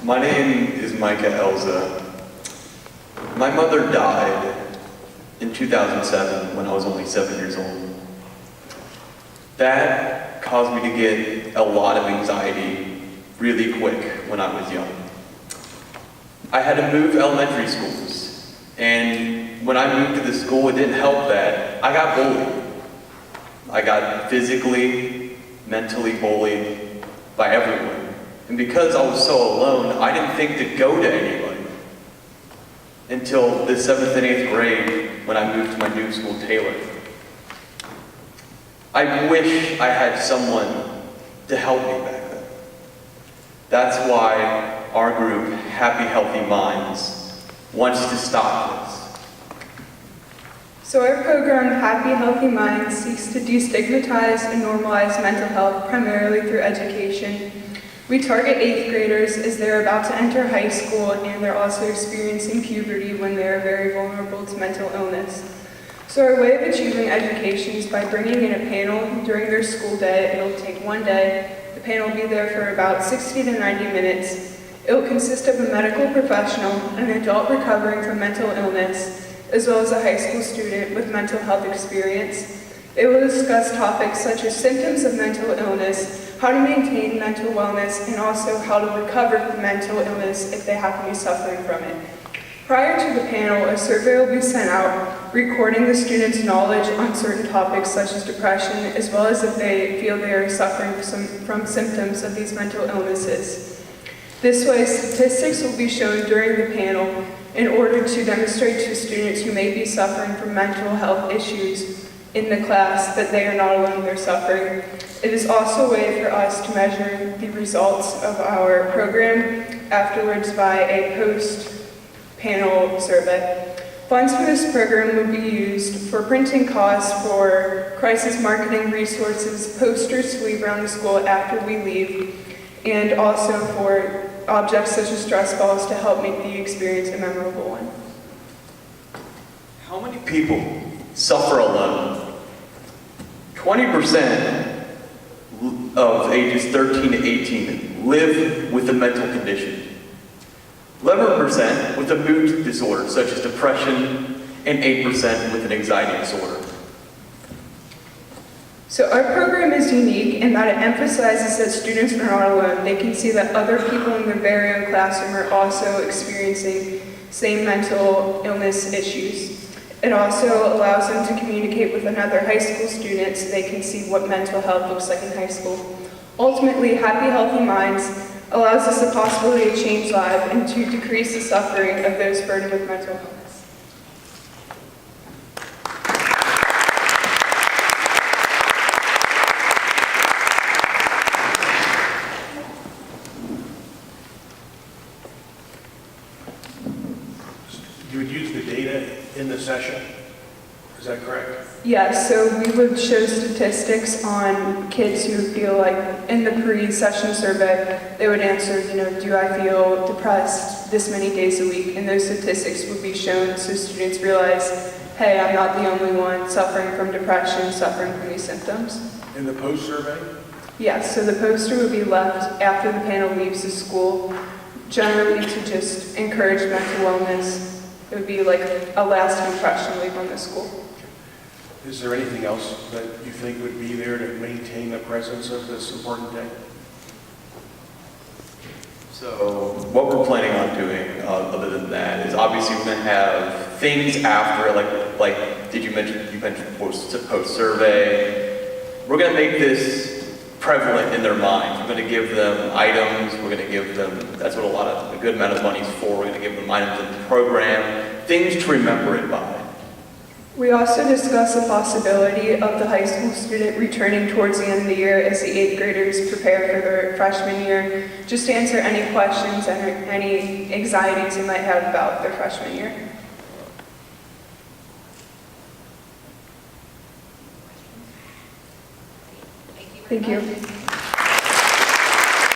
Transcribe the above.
My name is Micah Elza. My mother died in 2007 when I was only 7 years old. That caused me to get a lot of anxiety really quick when I was young. I had to move elementary schools, and when I moved to the school, it didn't help that I got bullied. I got physically, mentally bullied by everyone. And because I was so alone, I didn't think to go to anybody until the 7th and 8th grade when I moved to my new school, Taylor. I wish I had someone to help me back then. That's why our group, Happy Healthy Minds, wants to stop this. So our program, Happy Healthy Minds, seeks to destigmatize and normalize mental health primarily through education. We target 8th graders as they're about to enter high school and they're also experiencing puberty when they're very vulnerable to mental illness. So our way of achieving education is by bringing in a panel during their school day. It'll take one day. The panel will be there for about 60 to 90 minutes. It will consist of a medical professional, an adult recovering from mental illness, as well as a high school student with mental health experience. They will discuss topics such as symptoms of mental illness, how to maintain mental wellness, and also how to recover from mental illness if they happen to be suffering from it. Prior to the panel, a survey will be sent out recording the students' knowledge on certain topics such as depression, as well as if they feel they are suffering from symptoms of these mental illnesses. This way, statistics will be shown during the panel in order to demonstrate to students who may be suffering from mental health issues in the class that they are not alone in their suffering. It is also a way for us to measure the results of our program afterwards by a post-panel survey. Funds for this program would be used for printing costs for crisis marketing resources, posters to leave around the school after we leave, and also for objects such as stress balls to help make the experience a memorable one. How many people suffer alone? 20% of ages 13 to 18 live with a mental condition. 11% with a mood disorder, such as depression, and 8% with an anxiety disorder. So our program is unique in that it emphasizes that students are not alone. They can see that other people in their very own classroom are also experiencing same mental illness issues. It also allows them to communicate with another high school student so they can see what mental health looks like in high school. Ultimately, Happy Healthy Minds allows us the possibility to change lives and to decrease the suffering of those burdened with mental illness. You would use the data in the session, is that correct? Yes, so we would show statistics on kids who feel like in the pre-session survey, they would answer, do I feel depressed this many days a week? And those statistics would be shown so students realize, hey, I'm not the only one suffering from depression, suffering from these symptoms. In the post-survey? Yes, so the poster would be left after the panel leaves the school, generally to just encourage mental wellness. It would be like a lasting impression to leave on the school. Is there anything else that you think would be there to maintain the presence of this important day? So what we're planning on doing, other than that, is obviously we're going to have things after, like you mentioned post-survey. We're going to make this prevalent in their minds. We're going to give them items, we're going to give them, that's what a good amount of money is for, we're going to give them items in the program, things to remember it by. We also discuss the possibility of the high school student returning towards the end of the year as the 8th graders prepare for their freshman year, just to answer any questions and any anxieties they might have about their freshman year. Thank you.